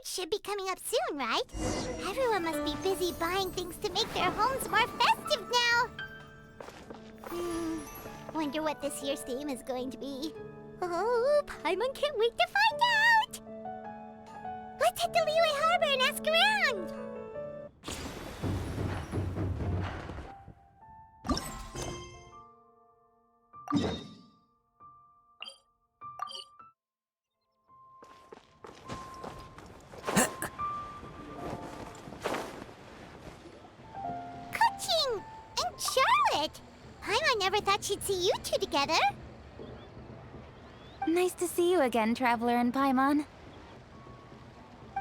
should be coming up soon, right? Everyone must be busy buying things to make their homes more festive now. Wonder what this year's theme is going to be. Oh, Paimon can't wait to find out! Let's head to Liyue Harbor and ask around! Kuching and Charlotte! Paimon never thought she'd see you two together. Nice to see you again, Traveler and Paimon.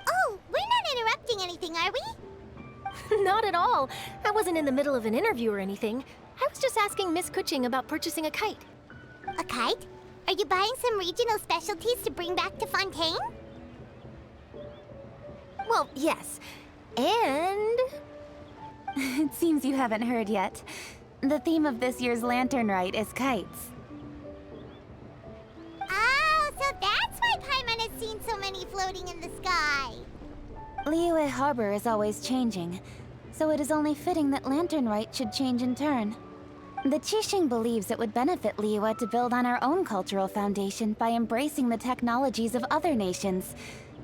Oh, we're not interrupting anything, are we? Not at all. I wasn't in the middle of an interview or anything. I was just asking Miss Kuching about purchasing a kite. A kite? Are you buying some regional specialties to bring back to Fontaine? Well, yes. And... It seems you haven't heard yet. The theme of this year's lantern rite is kites. Oh, so that's why Paimon has seen so many floating in the sky. Liyue Harbor is always changing, so it is only fitting that lantern rite should change in turn. The Qixing believes it would benefit Liyue to build on our own cultural foundation by embracing the technologies of other nations.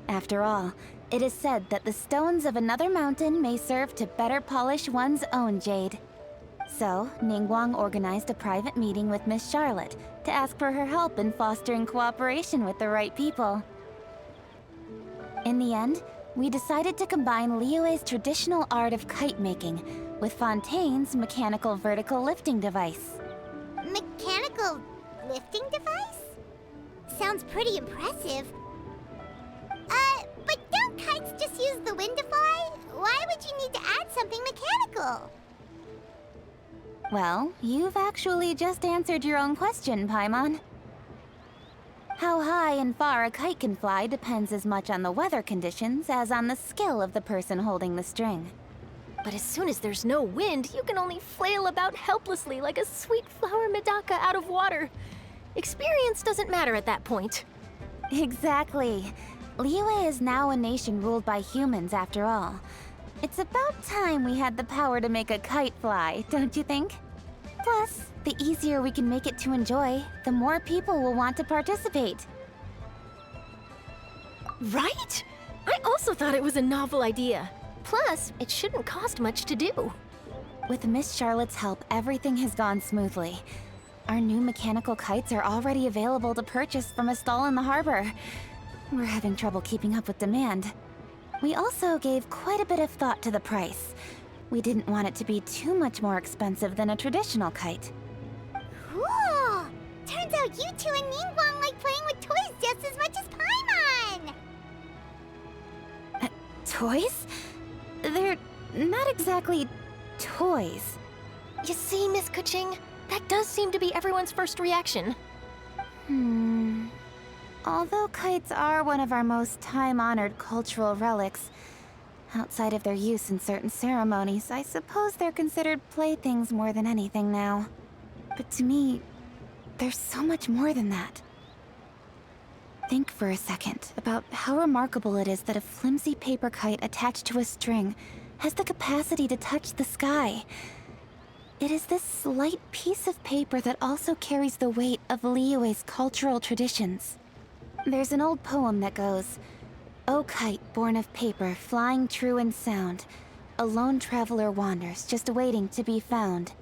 After all, it is said that the stones of another mountain may serve to better polish one's own jade. So, Ningguang organized a private meeting with Miss Charlotte to ask for her help in fostering cooperation with the right people. In the end, we decided to combine Liyue's traditional art of kite making with Fontaine's mechanical vertical lifting device. Mechanical lifting device? Sounds pretty impressive. But don't kites just use the wind to fly? Why would you need to add something mechanical? Well, you've actually just answered your own question, Paimon. How high and far a kite can fly depends as much on the weather conditions as on the skill of the person holding the string. But as soon as there's no wind, you can only flail about helplessly like a sweet flower medaka out of water. Experience doesn't matter at that point. Exactly. Liyue is now a nation ruled by humans after all. It's about time we had the power to make a kite fly, don't you think? Plus, the easier we can make it to enjoy, the more people will want to participate. Right? I also thought it was a novel idea. Plus, it shouldn't cost much to do. With Miss Charlotte's help, everything has gone smoothly. Our new mechanical kites are already available to purchase from a stall in the harbor. We're having trouble keeping up with demand. We also gave quite a bit of thought to the price. We didn't want it to be too much more expensive than a traditional kite. Cool! Turns out you two and Ningguang like playing with toys just as much as Paimon! Toys? They're not exactly toys. You see, Miss Kuching, that does seem to be everyone's first reaction. Although kites are one of our most time-honored cultural relics, outside of their use in certain ceremonies, I suppose they're considered playthings more than anything now. But to me, there's so much more than that. Think for a second about how remarkable it is that a flimsy paper kite attached to a string has the capacity to touch the sky. It is this slight piece of paper that also carries the weight of Liyue's cultural traditions. There's an old poem that goes, "O kite born of paper, flying true and sound, a lone traveler wanders, just waiting to be found."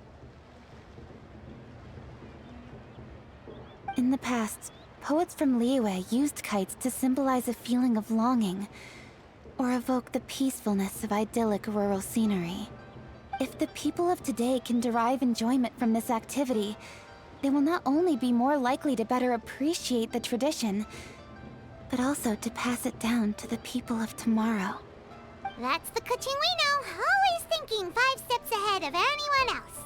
In the past, poets from Liyue used kites to symbolize a feeling of longing, or evoke the peacefulness of idyllic rural scenery. If the people of today can derive enjoyment from this activity, they will not only be more likely to better appreciate the tradition, but also to pass it down to the people of tomorrow. That's the Kuching we know, always thinking 5 steps ahead of anyone else.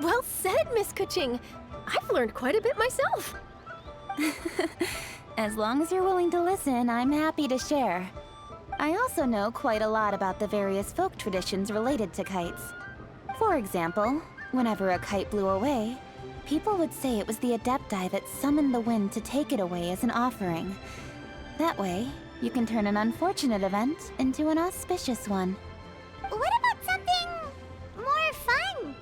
Well said, Miss Kuching. I've learned quite a bit myself. As long as you're willing to listen, I'm happy to share. I also know quite a lot about the various folk traditions related to kites. For example, whenever a kite blew away, people would say it was the Adepti that summoned the wind to take it away as an offering. That way, you can turn an unfortunate event into an auspicious one. What about something more fun?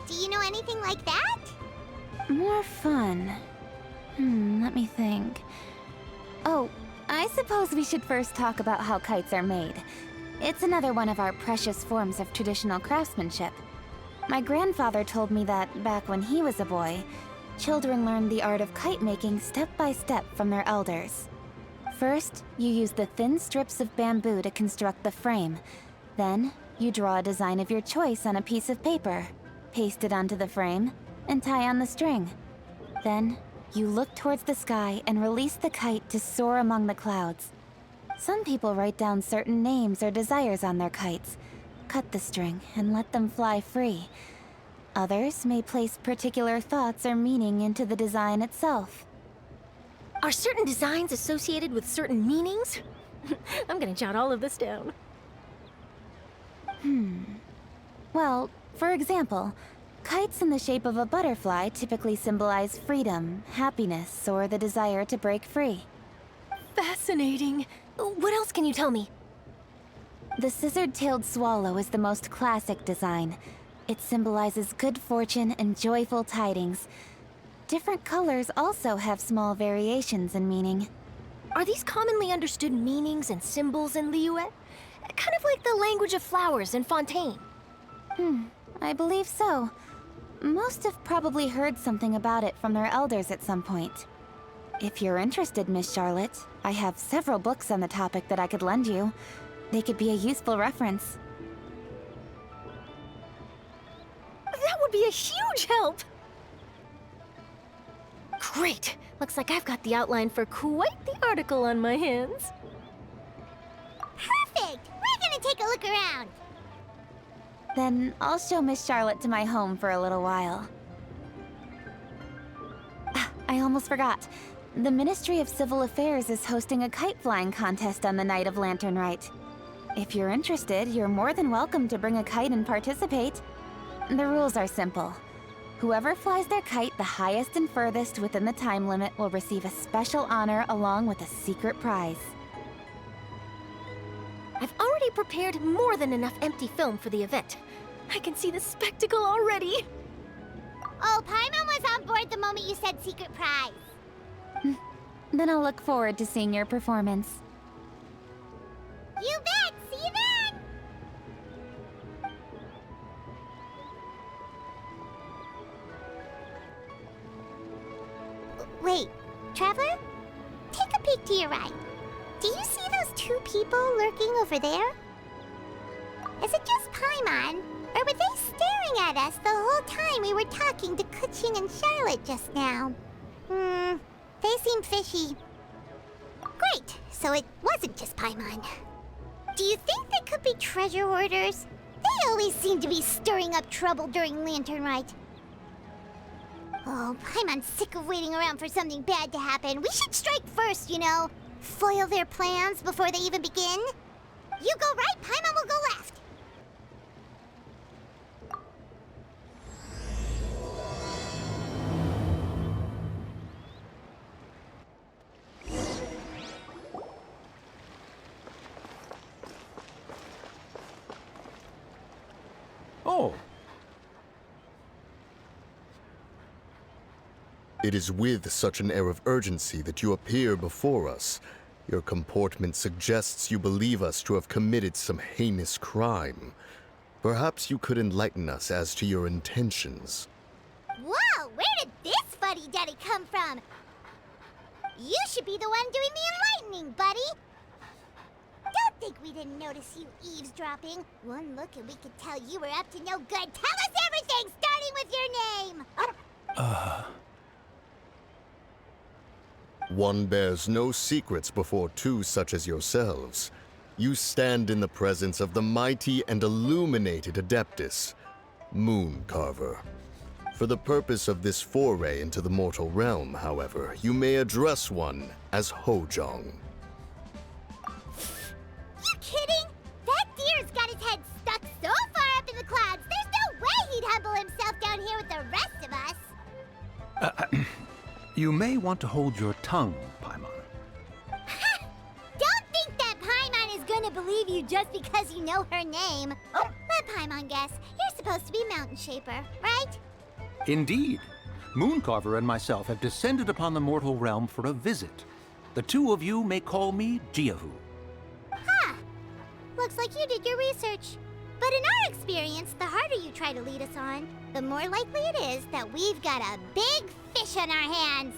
Do you know anything like that? More fun. Let me think. Oh, I suppose we should first talk about how kites are made. It's another one of our precious forms of traditional craftsmanship. My grandfather told me that back when he was a boy, children learned the art of kite making step by step from their elders. First, you use the thin strips of bamboo to construct the frame. Then, you draw a design of your choice on a piece of paper, paste it onto the frame, and tie on the string. Then, you look towards the sky and release the kite to soar among the clouds. Some people write down certain names or desires on their kites, cut the string, and let them fly free. Others may place particular thoughts or meaning into the design itself. Are certain designs associated with certain meanings? I'm gonna jot all of this down. Well, for example, kites in the shape of a butterfly typically symbolize freedom, happiness, or the desire to break free. Fascinating. What else can you tell me? The scissored-tailed swallow is the most classic design. It symbolizes good fortune and joyful tidings. Different colors also have small variations in meaning. Are these commonly understood meanings and symbols in Liyue? Kind of like the language of flowers in Fontaine. I believe so. Most have probably heard something about it from their elders at some point. If you're interested, Miss Charlotte, I have several books on the topic that I could lend you. They could be a useful reference. That would be a huge help! Great! Looks like I've got the outline for quite the article on my hands. Perfect! We're gonna take a look around. Then I'll show Miss Charlotte to my home for a little while. I almost forgot. The Ministry of Civil Affairs is hosting a kite flying contest on the night of Lantern Rite. If you're interested, you're more than welcome to bring a kite and participate. The rules are simple. Whoever flies their kite the highest and furthest within the time limit will receive a special honor along with a secret prize. I've already prepared more than enough empty film for the event. I can see the spectacle already. Oh, Paimon was on board the moment you said secret prize. Then I'll look forward to seeing your performance. You bet! See you then! Wait, Traveler? Take a peek to your right. Do you see those two people lurking over there? Is it just Paimon? Or were they staring at us the whole time we were talking to Kuching and Charlotte just now? They seem fishy. Great, so it wasn't just Paimon. Do you think they could be treasure hoarders? They always seem to be stirring up trouble during Lantern Rite. Oh, Paimon's sick of waiting around for something bad to happen. We should strike first, you know. Foil their plans before they even begin. You go right, Paimon will go left. Oh. It is with such an air of urgency that you appear before us. Your comportment suggests you believe us to have committed some heinous crime. Perhaps you could enlighten us as to your intentions. Whoa, where did this fuddy-duddy come from? You should be the one doing the enlightening, buddy. Don't think we didn't notice you eavesdropping. One look and we could tell you were up to no good. Tell us everything, starting with your name. One bears no secrets before two such as yourselves. You stand in the presence of the mighty and illuminated Adeptus, Moon Carver. For the purpose of this foray into the mortal realm, however, you may address one as Hojong. You kidding? That deer's got his head stuck so far up in the clouds, there's no way he'd humble himself down here with the rest of us. You may want to hold your tongue, Paimon. Ha! Don't just because you know her name. Let Paimon guess. You're supposed to be Mountain Shaper, right? Indeed. Mooncarver and myself have descended upon the mortal realm for a visit. The two of you may call me Jiahu. Huh. Looks like you did your research. But in our experience, the harder you try to lead us on, the more likely it is that we've got a big fish on our hands.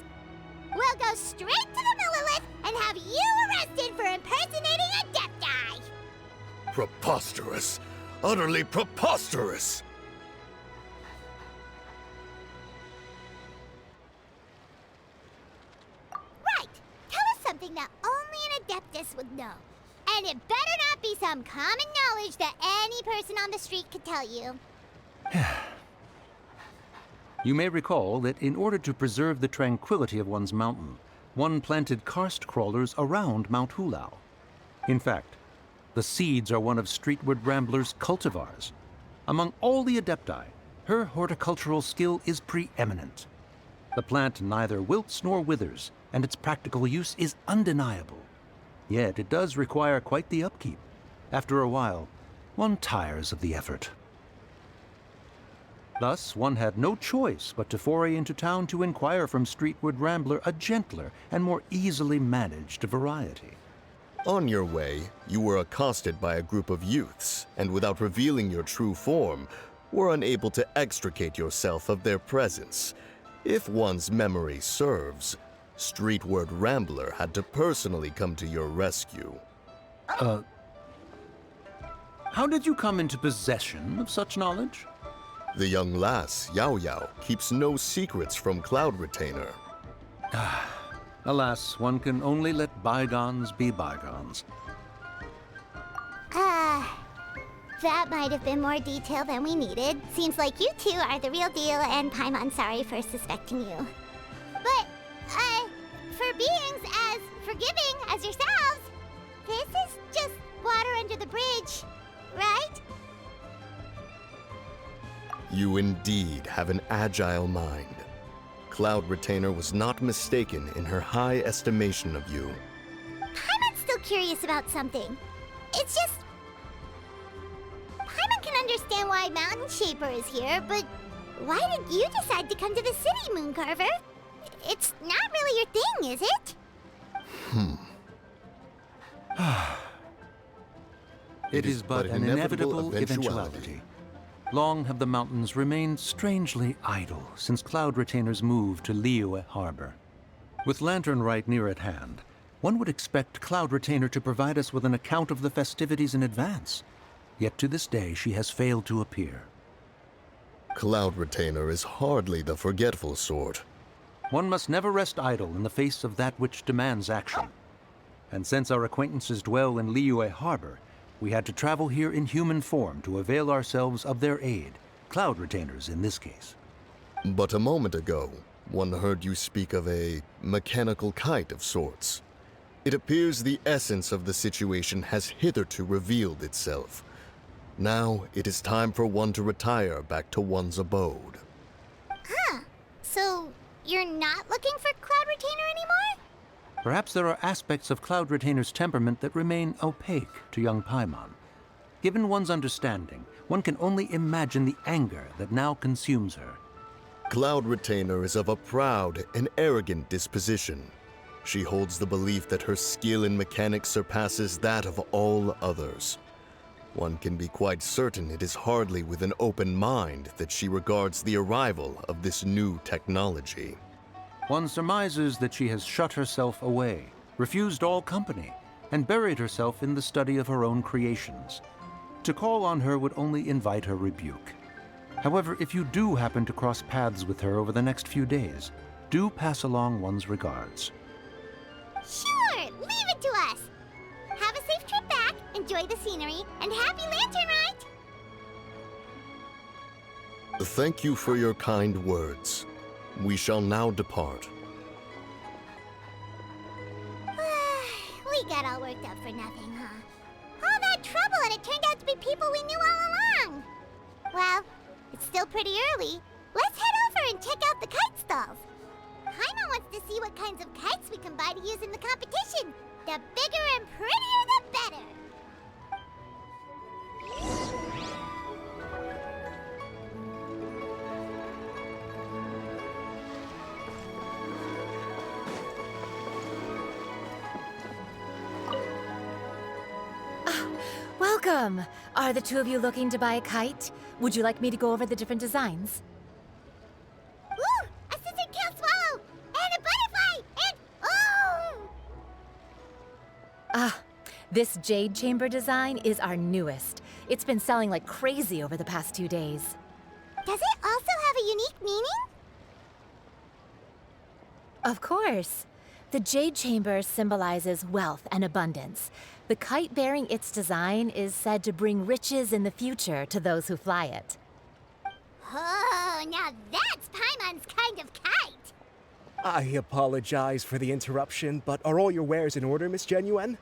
We'll go straight to the Millilith and have you arrested for impersonating a Adepti! Preposterous! Utterly preposterous! Right! Tell us something that only an Adeptus would know. And it better not be some common knowledge that any person on the street could tell you. You may recall that in order to preserve the tranquility of one's mountain, one planted karst crawlers around Mount Hulao. In fact, the seeds are one of Streetward Rambler's cultivars. Among all the Adepti, her horticultural skill is preeminent. The plant neither wilts nor withers, and its practical use is undeniable. Yet it does require quite the upkeep. After a while, one tires of the effort. Thus, one had no choice but to foray into town to inquire from Streetward Rambler a gentler and more easily managed variety. On your way, you were accosted by a group of youths, and without revealing your true form, were unable to extricate yourself of their presence. If one's memory serves, Streetward Rambler had to personally come to your rescue. How did you come into possession of such knowledge? The young lass, Yao Yao, keeps no secrets from Cloud Retainer. Alas, one can only let bygones be bygones. That might have been more detail than we needed. Seems like you two are the real deal, and Paimon sorry for suspecting you. But, for beings as forgiving as yourselves, this is just water under the bridge, right? You indeed have an agile mind. Cloud Retainer was not mistaken in her high estimation of you. Paimon's still curious about something. It's just... Paimon can understand why Mountain Shaper is here, but why did you decide to come to the city, Mooncarver? It's not really your thing, is it? It is but an inevitable eventuality. Long have the mountains remained strangely idle since Cloud Retainer's move to Liyue Harbor. With Lantern Rite near at hand, one would expect Cloud Retainer to provide us with an account of the festivities in advance. Yet to this day she has failed to appear. Cloud Retainer is hardly the forgetful sort. One must never rest idle in the face of that which demands action. And since our acquaintances dwell in Liyue Harbor, we had to travel here in human form to avail ourselves of their aid, Cloud Retainers in this case. But a moment ago, one heard you speak of a mechanical kite of sorts. It appears the essence of the situation has hitherto revealed itself. Now it is time for one to retire back to one's abode. Huh. So, you're not looking for Cloud Retainer anymore? Perhaps there are aspects of Cloud Retainer's temperament that remain opaque to young Paimon. Given one's understanding, one can only imagine the anger that now consumes her. Cloud Retainer is of a proud and arrogant disposition. She holds the belief that her skill in mechanics surpasses that of all others. One can be quite certain it is hardly with an open mind that she regards the arrival of this new technology. One surmises that she has shut herself away, refused all company, and buried herself in the study of her own creations. To call on her would only invite her rebuke. However, if you do happen to cross paths with her over the next few days, do pass along one's regards. Sure, leave it to us. Have a safe trip back, enjoy the scenery, and happy Lantern Rite! Thank you for your kind words. We shall now depart. We got all worked up for nothing, huh? All that trouble and it turned out to be people we knew all along! Well, it's still pretty early. Let's head over and check out the kite stalls. Paimon wants to see what kinds of kites we can buy to use in the competition. The bigger and prettier, the better! Welcome! Are the two of you looking to buy a kite? Would you like me to go over the different designs? Ooh! A scissor-tail swallow! And a butterfly! And... oh! Ah, this jade chamber design is our newest. It's been selling like crazy over the past 2 days. Does it also have a unique meaning? Of course. The jade chamber symbolizes wealth and abundance. The kite bearing its design is said to bring riches in the future to those who fly it. Oh, now that's Paimon's kind of kite! I apologize for the interruption, but are all your wares in order, Miss Genuine?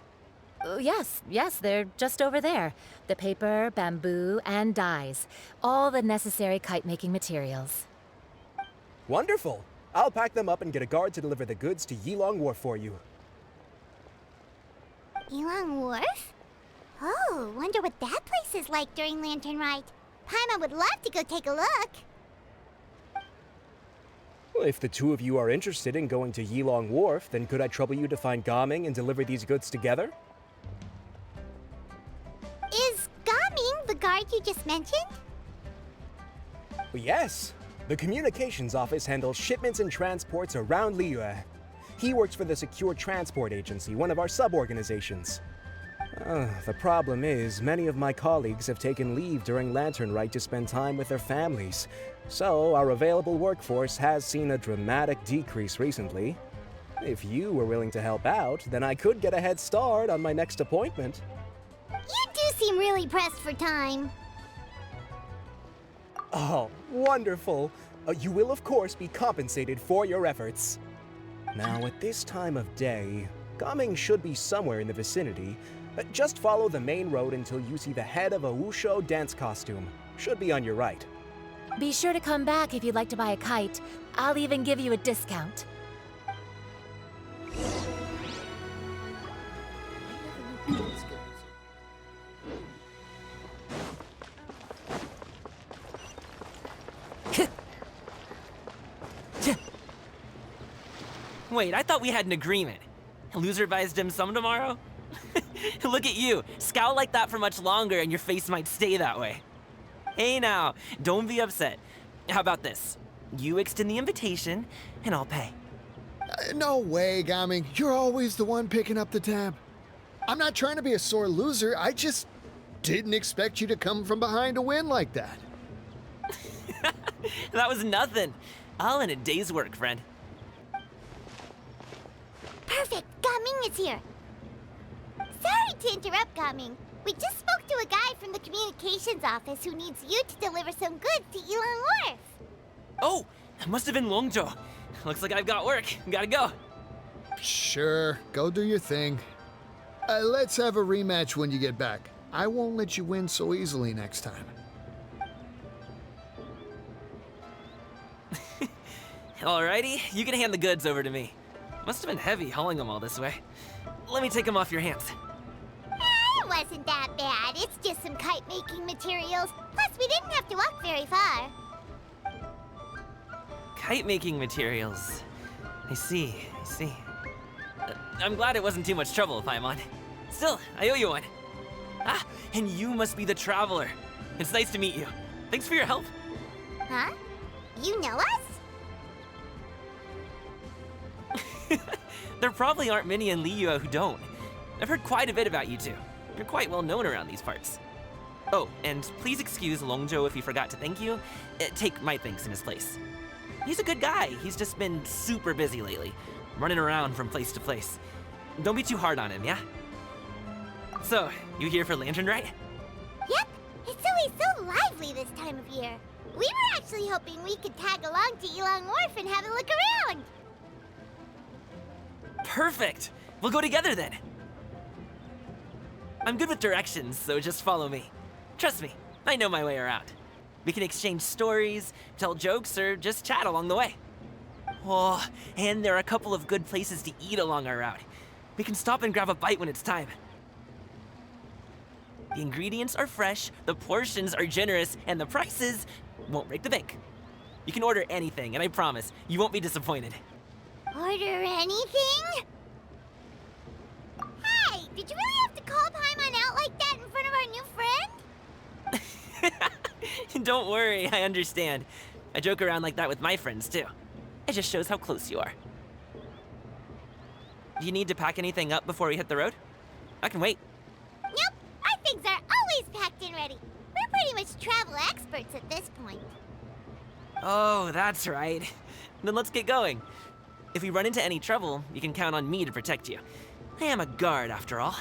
Yes, they're just over there. The paper, bamboo, and dyes. All the necessary kite-making materials. Wonderful! I'll pack them up and get a guard to deliver the goods to Yilong Wharf for you. Yilong Wharf? Oh, wonder what that place is like during Lantern Rite. Paimon would love to go take a look. Well, if the two of you are interested in going to Yilong Wharf, then could I trouble you to find Gaming and deliver these goods together? Is Gaming the guard you just mentioned? Well, yes. The communications office handles shipments and transports around Liyue. He works for the Secure Transport Agency, one of our sub-organizations. The problem is, many of my colleagues have taken leave during Lantern Rite to spend time with their families. So, our available workforce has seen a dramatic decrease recently. If you were willing to help out, then I could get a head start on my next appointment. You do seem really pressed for time. Oh, wonderful! You will, of course, be compensated for your efforts. Now, at this time of day, Gaming should be somewhere in the vicinity. Just follow the main road until you see the head of a Wushu dance costume. Should be on your right. Be sure to come back if you'd like to buy a kite. I'll even give you a discount. Wait, I thought we had an agreement. Loser buys dim sum tomorrow? Look at you, scowl like that for much longer and your face might stay that way. Hey now, don't be upset. How about this? You extend the invitation, and I'll pay. No way, Gaming. You're always the one picking up the tab. I'm not trying to be a sore loser. I just didn't expect you to come from behind to win like that. That was nothing. All in a day's work, friend. Perfect, Gaming is here. Sorry to interrupt, Gaming. We just spoke to a guy from the communications office who needs you to deliver some goods to Yilong Wharf. Oh, it must have been Longzhou. Looks like I've got work. Gotta go. Sure, go do your thing. Let's have a rematch when you get back. I won't let you win so easily next time. Alrighty, you can hand the goods over to me. Must have been heavy hauling them all this way. Let me take them off your hands. It wasn't that bad. It's just some kite-making materials. Plus, we didn't have to walk very far. Kite-making materials. I see. I'm glad it wasn't too much trouble, Paimon. Still, I owe you one. Ah, and you must be the traveler. It's nice to meet you. Thanks for your help. Huh? You know us? There probably aren't many in Liyue who don't. I've heard quite a bit about you two. You're quite well known around these parts. Oh, and please excuse Longzhou if he forgot to thank you. Take my thanks in his place. He's a good guy. He's just been super busy lately, running around from place to place. Don't be too hard on him, yeah? So, you here for Lantern Rite? Yep. It's always so lively this time of year. We were actually hoping we could tag along to Yilong Wharf and have a look around. Perfect! We'll go together then. I'm good with directions, so just follow me. Trust me, I know my way around. We can exchange stories, tell jokes, or just chat along the way. Oh, and there are a couple of good places to eat along our route. We can stop and grab a bite when it's time. The ingredients are fresh, the portions are generous, and the prices won't break the bank. You can order anything, and I promise, you won't be disappointed. Order anything? Hey, did you really have to call Paimon out like that in front of our your new friend? Don't worry, I understand. I joke around like that with my friends, too. It just shows how close you are. Do you need to pack anything up before we hit the road? I can wait. Nope, our things are always packed and ready. We're pretty much travel experts at this point. Oh, that's right. Then let's get going. If we run into any trouble, you can count on me to protect you. I am a guard, after all.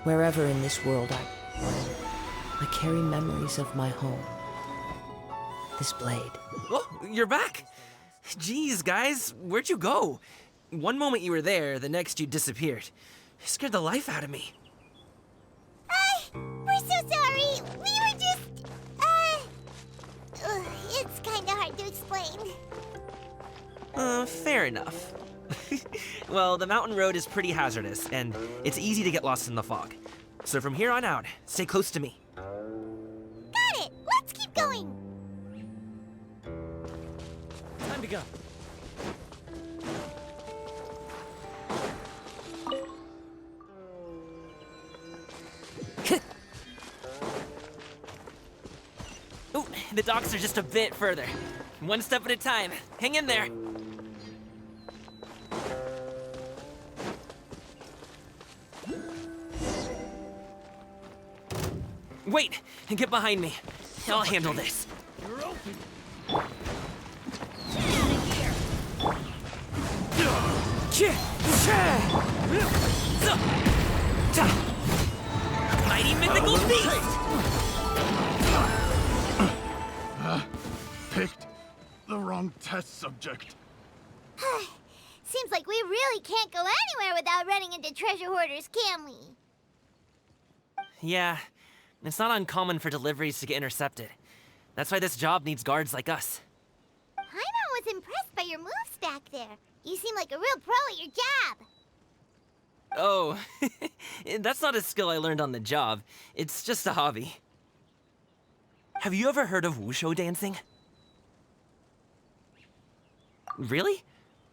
Wherever in this world I carry memories of my home. This blade. Oh, you're back! Jeez, guys, where'd you go? One moment you were there, the next you disappeared. You scared the life out of me. We're so sorry. We were just, it's kinda hard to explain. Fair enough. Well, the mountain road is pretty hazardous, and it's easy to get lost in the fog. So from here on out, stay close to me. Got it. Let's keep going. Time to go. Ooh, the docks are just a bit further. One step at a time. Hang in there. Wait! Get behind me. I'll handle this. Mighty mythical beast! Picked the wrong test subject. Seems like we really can't go anywhere without running into treasure hoarders, can we? Yeah, it's not uncommon for deliveries to get intercepted. That's why this job needs guards like us. Paimon was impressed by your moves back there. You seem like a real pro at your job. Oh, that's not a skill I learned on the job. It's just a hobby. Have you ever heard of wushu dancing? Really?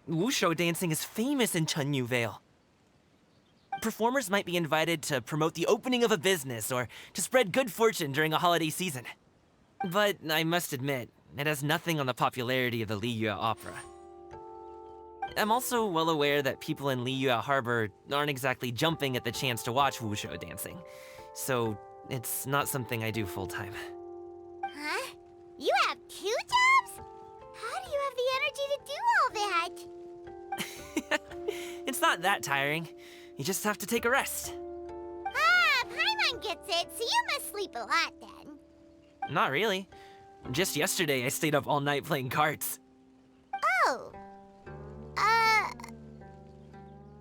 Wushu dancing is famous in Chenyu Vale. Performers might be invited to promote the opening of a business or to spread good fortune during a holiday season. But I must admit, it has nothing on the popularity of the Liyue opera. I'm also well aware that people in Liyue Harbor aren't exactly jumping at the chance to watch wushu dancing. So it's not something I do full-time. Huh? You have 2 jobs? How do you have the energy to do all that? It's not that tiring. You just have to take a rest. Paimon gets it, so you must sleep a lot then. Not really. Just yesterday, I stayed up all night playing cards. Oh.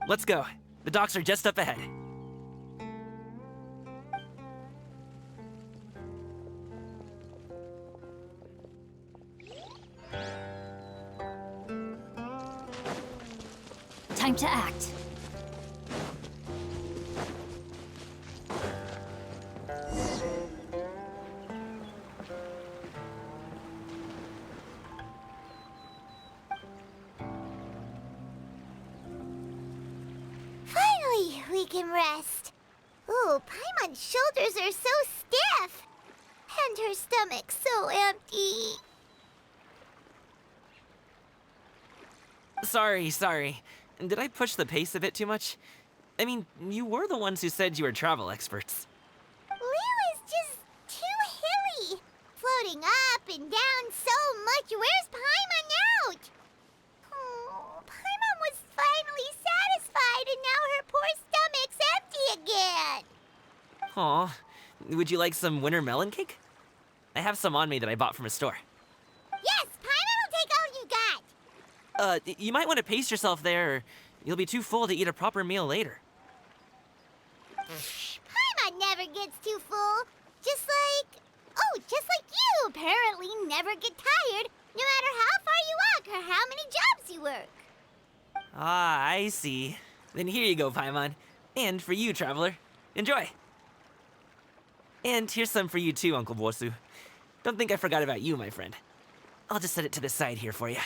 Let's go. The docks are just up ahead. Time to act. Finally, we can rest. Ooh, Paimon's shoulders are so stiff. And her stomach so empty. Sorry. Did I push the pace a bit too much? I mean, you were the ones who said you were travel experts. Liyue is just too hilly. Floating up and down so much. Where's Paimon out? Oh, Paimon was finally satisfied and now her poor stomach's empty again. Aw, would you like some winter melon cake? I have some on me that I bought from a store. Yes, Paimon will take all you got. You might want to pace yourself there, or you'll be too full to eat a proper meal later. Paimon never gets too full. Just like you apparently never get tired, no matter how far you walk or how many jobs you work. Ah, I see. Then here you go, Paimon. And for you, traveler. Enjoy. And here's some for you too, Uncle Bosu. Don't think I forgot about you, my friend. I'll just set it to the side here for you.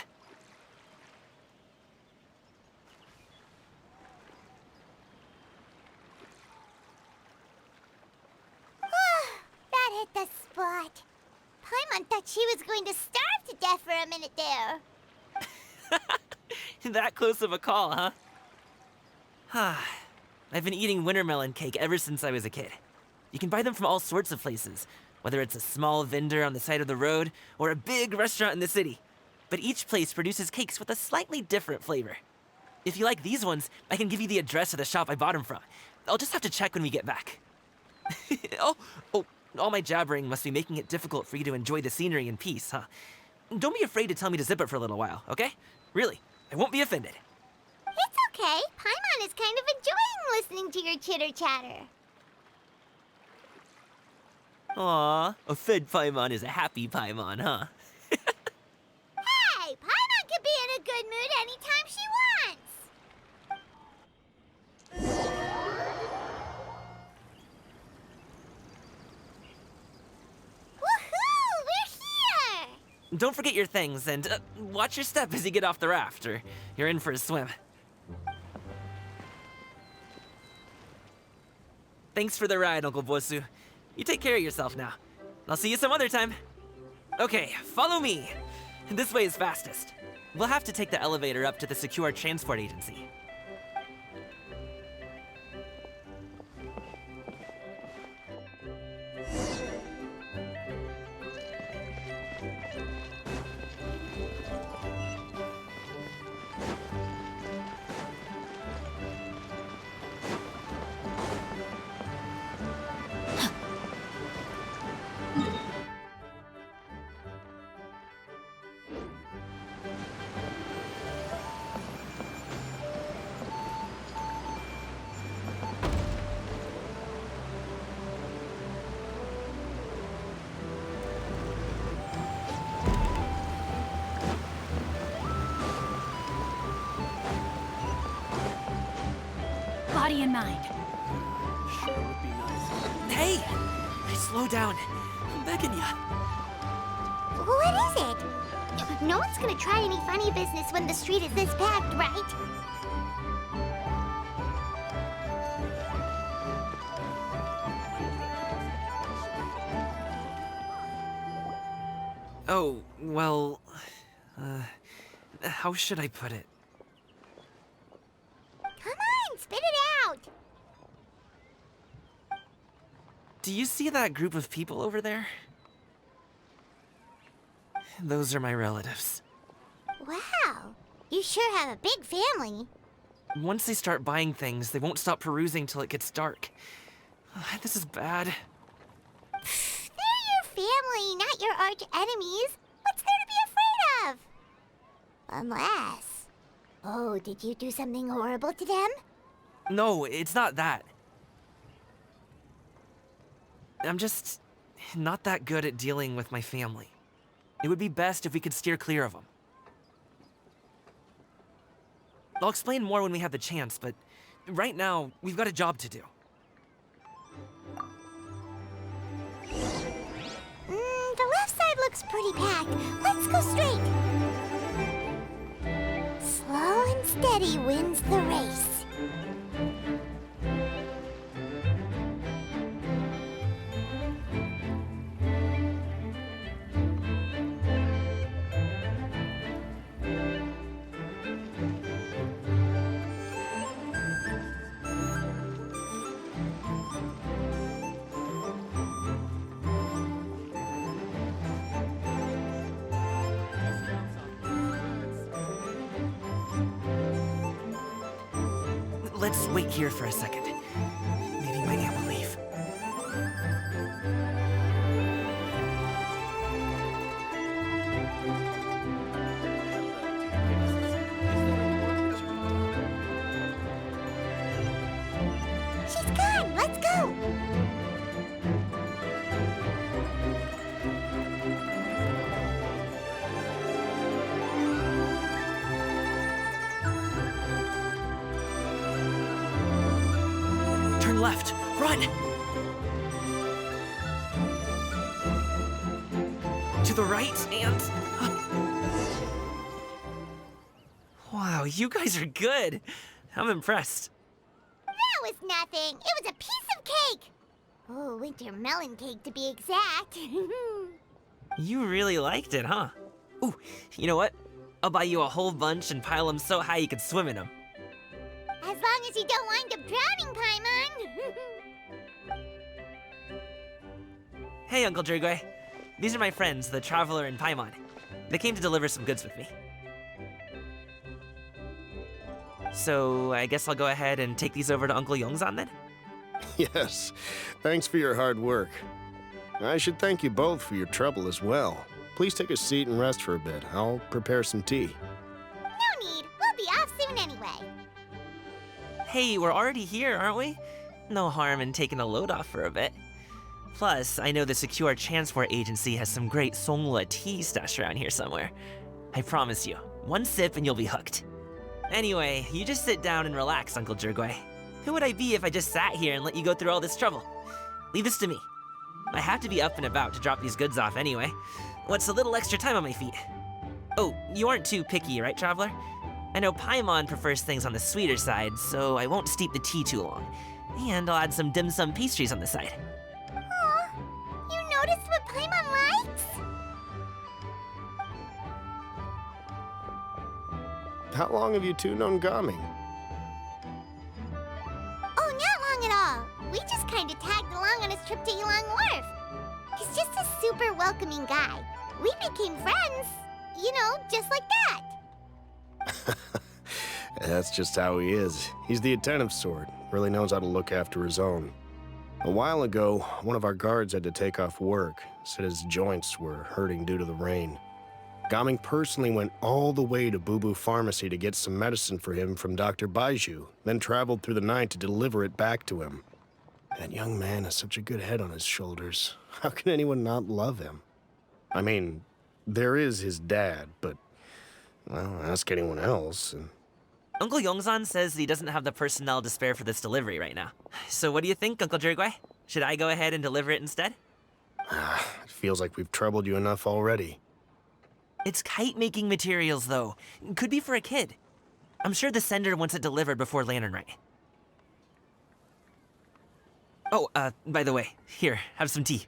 That hit the spot. Paimon thought she was going to starve to death for a minute there. That close of a call, huh? I've been eating winter melon cake ever since I was a kid. You can buy them from all sorts of places, whether it's a small vendor on the side of the road or a big restaurant in the city. But each place produces cakes with a slightly different flavor. If you like these ones, I can give you the address of the shop I bought them from. I'll just have to check when we get back. Oh, all my jabbering must be making it difficult for you to enjoy the scenery in peace, huh? Don't be afraid to tell me to zip it for a little while, okay? Really, I won't be offended. It's okay. Paimon is kind of enjoying listening to your chitter-chatter. Aw, a fed Paimon is a happy Paimon, huh? Hey, Paimon can be in a good mood anytime she wants. Woohoo! We're here! Don't forget your things, and watch your step as you get off the raft, or you're in for a swim. Thanks for the ride, Uncle Bosu. You take care of yourself now. I'll see you some other time. Okay, follow me. This way is fastest. We'll have to take the elevator up to the secure transport agency. Body and mind. Sure would be nice. Hey! Slow down. I'm begging ya. What is it? No one's gonna try any funny business when the street is this packed, right? Oh, well... how should I put it? Come on, spit it out! Do you see that group of people over there? Those are my relatives. Wow, you sure have a big family. Once they start buying things, they won't stop perusing till it gets dark. This is bad. They're your family, not your arch enemies. What's there to be afraid of? Unless... Oh, did you do something horrible to them? No, it's not that. I'm just not that good at dealing with my family. It would be best if we could steer clear of them. I'll explain more when we have the chance, but right now, we've got a job to do. The left side looks pretty packed. Let's go straight. Slow and steady wins the race. let's wait here for a second. Maybe my aunt will leave. She's gone! Let's go! Turn left! Run! To the right and... Wow, you guys are good. I'm impressed. That was nothing. It was a piece of cake. Oh, winter melon cake to be exact. You really liked it, huh? Ooh, you know what? I'll buy you a whole bunch and pile them so high you could swim in them. As long as you don't wind up drowning, Paimon. Hey, Uncle Drugoi. These are my friends, the Traveler and Paimon. They came to deliver some goods with me. So, I guess I'll go ahead and take these over to Uncle Yongzan then? Yes, thanks for your hard work. I should thank you both for your trouble as well. Please take a seat and rest for a bit. I'll prepare some tea. No need. We'll be off soon anyway. Hey, we're already here, aren't we? No harm in taking a load off for a bit. Plus, I know the Secure Transport Agency has some great Songhua tea stashed around here somewhere. I promise you, one sip and you'll be hooked. Anyway, you just sit down and relax, Uncle Drugoi. Who would I be if I just sat here and let you go through all this trouble? Leave this to me. I have to be up and about to drop these goods off anyway. What's a little extra time on my feet? Oh, you aren't too picky, right, Traveler? I know Paimon prefers things on the sweeter side, so I won't steep the tea too long. And I'll add some dim sum pastries on the side. Aw, you noticed what Paimon likes? How long have you two known Gaming? Oh, not long at all. We just kind of tagged along on his trip to Ylang Wharf. He's just a super welcoming guy. We became friends, you know, just like that. That's just how he is. He's the attentive sort, really knows how to look after his own. A while ago, one of our guards had to take off work, said his joints were hurting due to the rain. Gaming personally went all the way to Boo Boo Pharmacy to get some medicine for him from Dr. Baiju, then traveled through the night to deliver it back to him. That young man has such a good head on his shoulders. How can anyone not love him? I mean, there is his dad, but, well, ask anyone else. And... Uncle Yongzan says he doesn't have the personnel to spare for this delivery right now. So what do you think, Uncle Drugoi? Should I go ahead and deliver it instead? It feels like we've troubled you enough already. It's kite-making materials, though. Could be for a kid. I'm sure the sender wants it delivered before Lantern Rite. Oh, by the way, here, have some tea.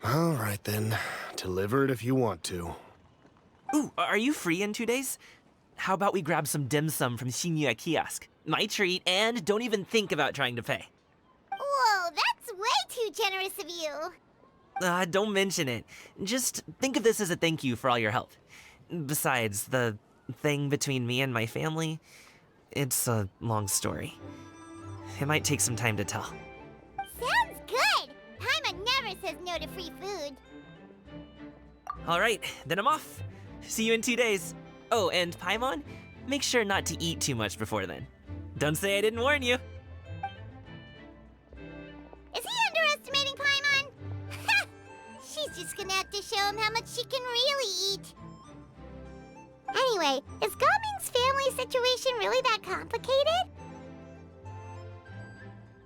All right, then. Deliver it if you want to. Ooh, are you free in 2 days? How about we grab some dim sum from Chenyu kiosk? My treat, and don't even think about trying to pay. Whoa, that's way too generous of you. Don't mention it. Just think of this as a thank you for all your help. Besides, the thing between me and my family, it's a long story. It might take some time to tell. Sounds good. Paimon never says no to free food. All right, then I'm off. See you in 2 days. Oh, and Paimon, make sure not to eat too much before then. Don't say I didn't warn you. Is he underestimating Paimon? She's just gonna have to show him how much she can really eat. Anyway, is Gaming's family situation really that complicated?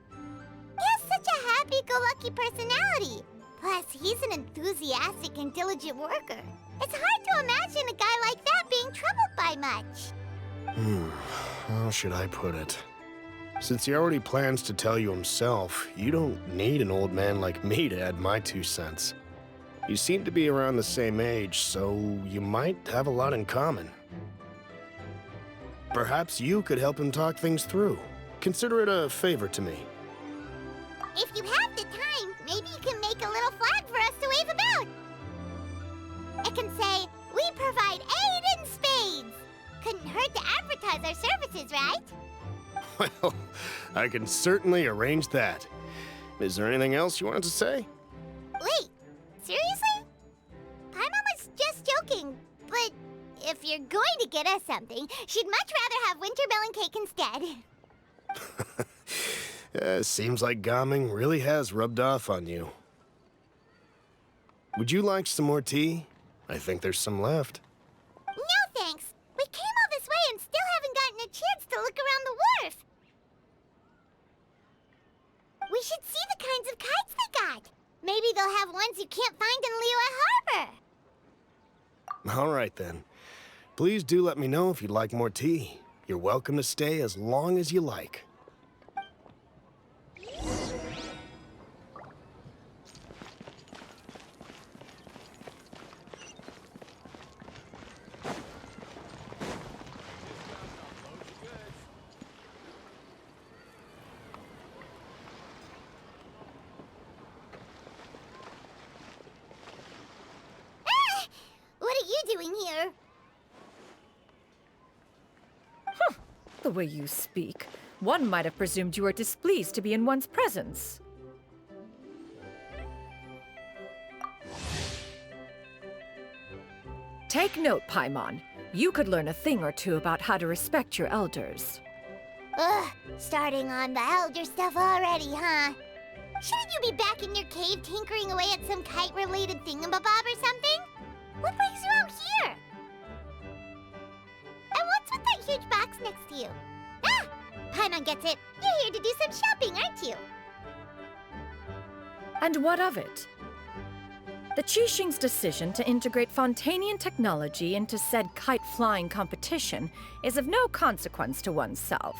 He has such a happy-go-lucky personality. Plus, he's an enthusiastic and diligent worker. It's hard to imagine a guy like that being troubled by much. How should I put it? Since he already plans to tell you himself, you don't need an old man like me to add my 2 cents. You seem to be around the same age, so you might have a lot in common. Perhaps you could help him talk things through. Consider it a favor to me. If you have the time, maybe you can make a little flag for us to wave about. It can say, "We provide aid in spades." right? Well, I can certainly arrange that. Is there anything else you wanted to say? Wait, seriously? Paimon was just joking, but if you're going to get us something, she'd much rather have winter melon cake instead. Seems like Gaming really has rubbed off on you. Would you like some more tea? I think there's some left. No thanks. We came all this way and still haven't gotten a chance to look around the wharf. We should see the kinds of kites they got. Maybe they'll have ones you can't find in Liyue Harbor. All right then. Please do let me know if you'd like more tea. You're welcome to stay as long as you like. What are you doing here? The way you speak, one might have presumed you were displeased to be in one's presence. Take note, Paimon. You could learn a thing or two about how to respect your elders. Ugh, starting on the elder stuff already, huh? Shouldn't you be back in your cave tinkering away at some kite-related thingamabob or something? What brings you out here? And what's with that huge box next to you? Ah! Paimon gets it. You're here to do some shopping, aren't you? And what of it? The Qixing's decision to integrate Fontanian technology into said kite-flying competition is of no consequence to oneself.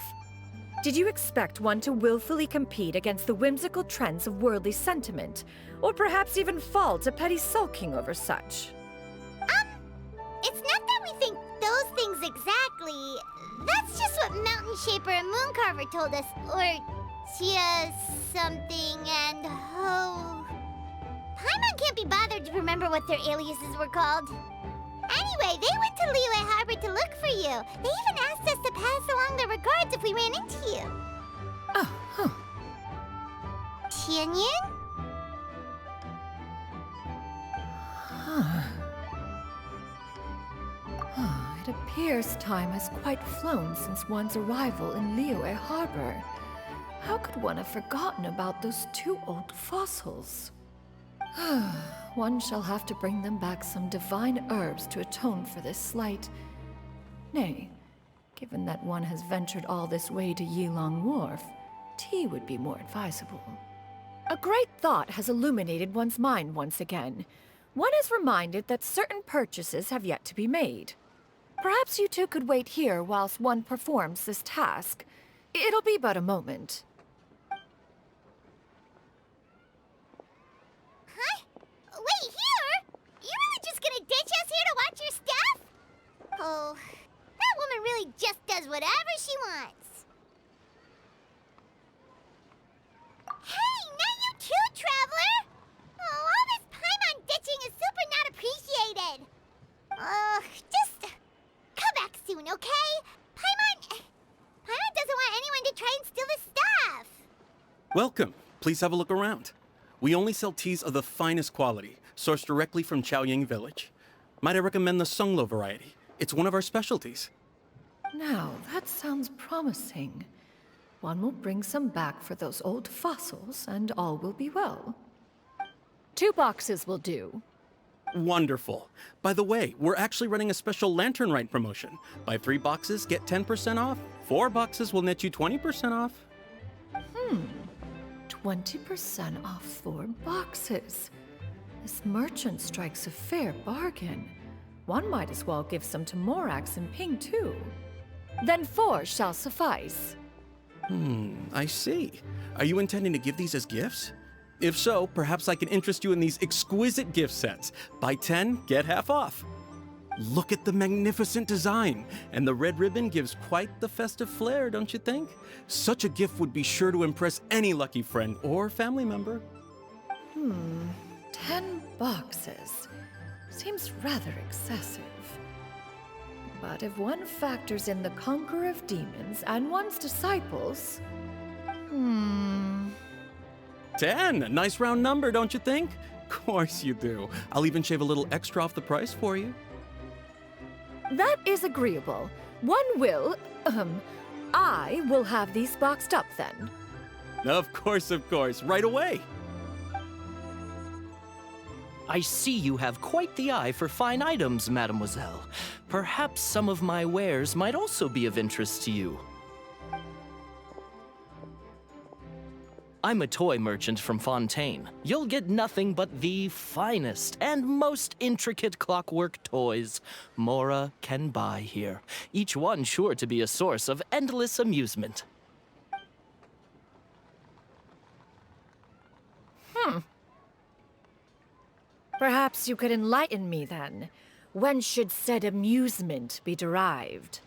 Did you expect one to willfully compete against the whimsical trends of worldly sentiment, or perhaps even fall to petty sulking over such? It's not that we think those things exactly. That's just what Mountain Shaper and Mooncarver told us. Or Tia something and Ho. Paimon can't be bothered to remember what their aliases were called. Anyway, they went to Liyue Harbor to look for you. They even asked us to pass along their regards if we ran into you. Oh, huh. Chenyu? It appears time has quite flown since one's arrival in Liyue Harbor. How could one have forgotten about those two old fossils? One shall have to bring them back some divine herbs to atone for this slight. Nay, given that one has ventured all this way to Yilong Wharf, tea would be more advisable. A great thought has illuminated one's mind once again. One is reminded that certain purchases have yet to be made. Perhaps you two could wait here whilst one performs this task. It'll be but a moment. Huh? Wait, here? You really just gonna ditch us here to watch your stuff? Oh, that woman really just does whatever she wants. Hey, not you too, Traveler! Oh, all this Paimon ditching is super not appreciated. Just come back soon, okay? Paimon doesn't want anyone to try and steal his stuff. Welcome. Please have a look around. We only sell teas of the finest quality, sourced directly from Chaoying Village. Might I recommend the Sunglo variety? It's one of our specialties. Now, that sounds promising. One will bring some back for those old fossils, and all will be well. 2 boxes will do. Wonderful. By the way, we're actually running a special Lantern Rite promotion. Buy 3 boxes, get 10% off. 4 boxes will net you 20% off. 20% off 4 boxes. This merchant strikes a fair bargain. One might as well give some to Morax and Ping, too. Then 4 shall suffice. I see. Are you intending to give these as gifts? If so, perhaps I can interest you in these exquisite gift sets. Buy 10, get half off. Look at the magnificent design, and the red ribbon gives quite the festive flair, don't you think? Such a gift would be sure to impress any lucky friend or family member. 10 boxes. Seems rather excessive. But if one factors in the conqueror of demons and one's disciples... 10! Nice round number, don't you think? Course you do. I'll even shave a little extra off the price for you. That is agreeable. One will, I will have these boxed up then. Of course, right away. I see you have quite the eye for fine items, mademoiselle. Perhaps some of my wares might also be of interest to you. I'm a toy merchant from Fontaine. You'll get nothing but the finest and most intricate clockwork toys Mora can buy here, each one sure to be a source of endless amusement. Perhaps you could enlighten me then. When should said amusement be derived?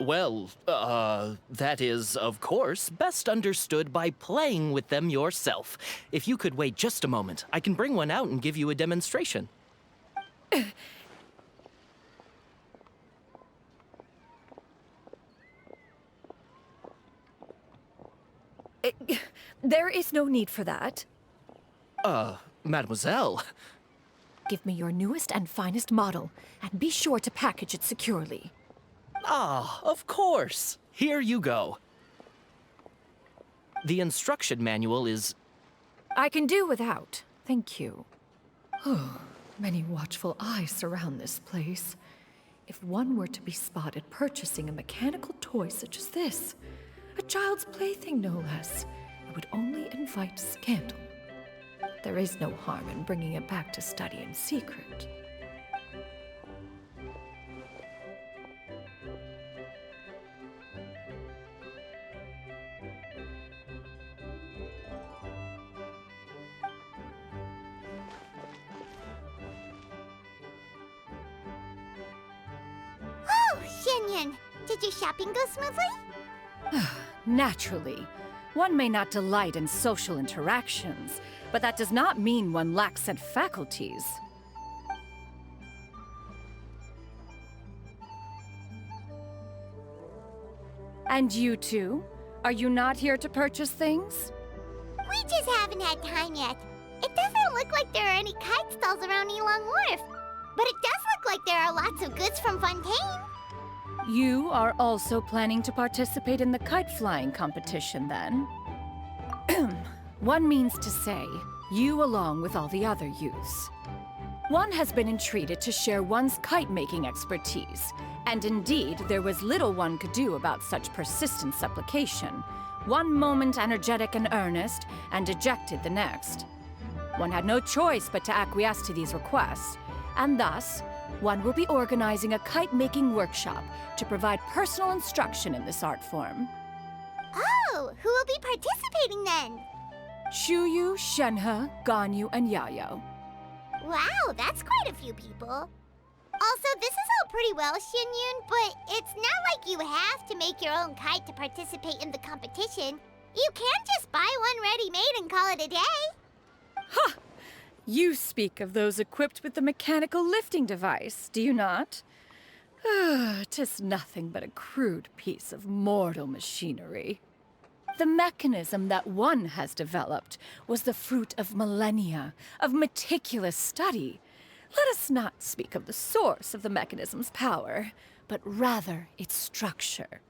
Well, that is, of course, best understood by playing with them yourself. If you could wait just a moment, I can bring one out and give you a demonstration. There is no need for that. Mademoiselle. Give me your newest and finest model, and be sure to package it securely. Ah, of course. Here you go. The instruction manual is... I can do without, thank you. Oh, many watchful eyes surround this place. If one were to be spotted purchasing a mechanical toy such as this, a child's plaything no less, it would only invite scandal. There is no harm in bringing it back to study in secret. Oh, Shenyan! Did your shopping go smoothly? Naturally. One may not delight in social interactions, but that does not mean one lacks said faculties. And you two? Are you not here to purchase things? We just haven't had time yet. It doesn't look like there are any kite stalls around Elong Wharf. But it does look like there are lots of goods from Fontaine. You are also planning to participate in the kite flying competition, then? One means to say, you along with all the other youths. One has been entreated to share one's kite-making expertise, and indeed, there was little one could do about such persistent supplication. One moment energetic and earnest, and dejected the next. One had no choice but to acquiesce to these requests, and thus, one will be organizing a kite-making workshop to provide personal instruction in this art form. Oh, who will be participating then? Chuyu, Shenhe, Ganyu, and Yayo. Wow, that's quite a few people. Also, this is all pretty well, Xinyun, but it's not like you have to make your own kite to participate in the competition. You can just buy one ready-made and call it a day. Ha! You speak of those equipped with the mechanical lifting device, do you not? 'Tis nothing but a crude piece of mortal machinery. The mechanism that one has developed was the fruit of millennia of meticulous study. Let us not speak of the source of the mechanism's power, but rather its structure.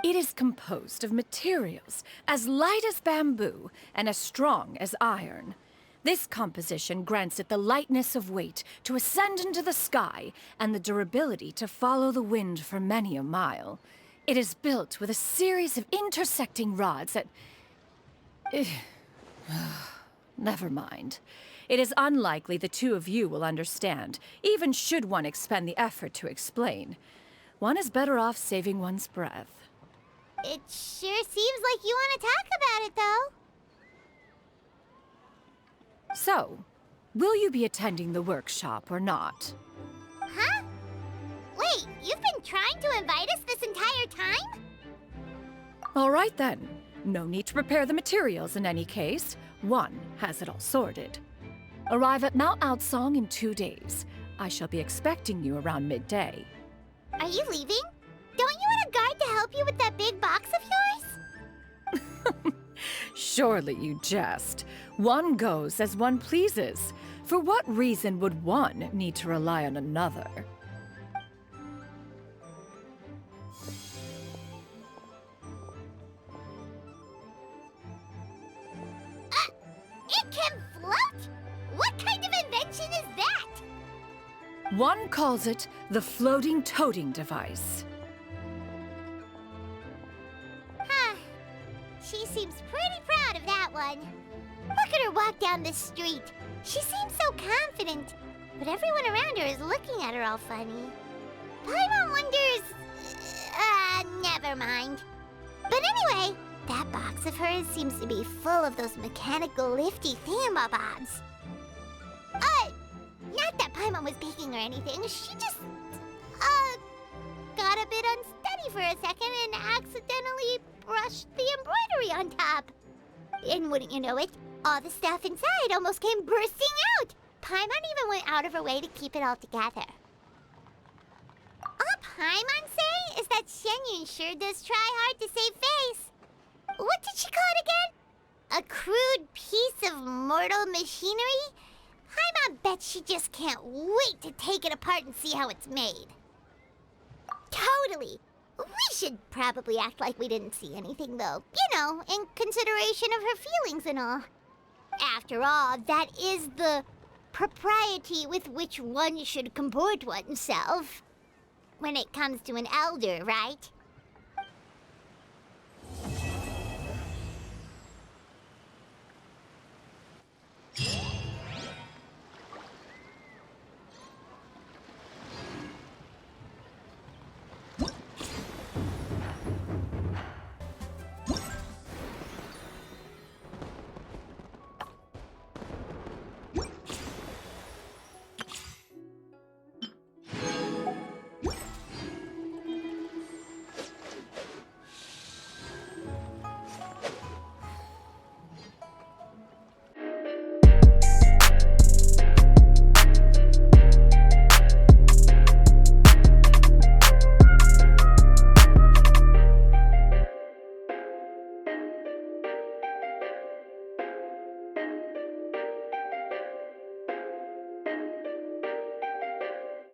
It is composed of materials as light as bamboo and as strong as iron. This composition grants it the lightness of weight to ascend into the sky and the durability to follow the wind for many a mile. It is built with a series of intersecting rods that... Never mind. It is unlikely the two of you will understand, even should one expend the effort to explain. One is better off saving one's breath. It sure seems like you want to talk about it, though. So, will you be attending the workshop or not? Huh? Wait, you've been trying to invite us this entire time? All right then. No need to prepare the materials in any case. One has it all sorted. Arrive at Mount Outsong in 2 days. I shall be expecting you around midday. Are you leaving? Don't you want a guard to help you with that big box of yours? Surely you jest. One goes as one pleases. For what reason would one need to rely on another? It can float? What kind of invention is that? One calls it the floating toting device. Huh. She seems pretty proud of that one. Look at her walk down the street. She seems so confident, but everyone around her is looking at her all funny. Paimon wonders... never mind. But anyway, that box of hers seems to be full of those mechanical lifty thingamabobs. Not that Paimon was peeking or anything. She just, got a bit unsteady for a second and accidentally brushed the embroidery on top. And wouldn't you know it, all the stuff inside almost came bursting out. Paimon even went out of her way to keep it all together. All Paimon say is that Chenyu sure does try hard to save face. What did she call it again? A crude piece of mortal machinery? Paimon bets she just can't wait to take it apart and see how it's made. Totally. We should probably act like we didn't see anything, though. You know, in consideration of her feelings and all. After all, that is the propriety with which one should comport oneself. When it comes to an elder, right?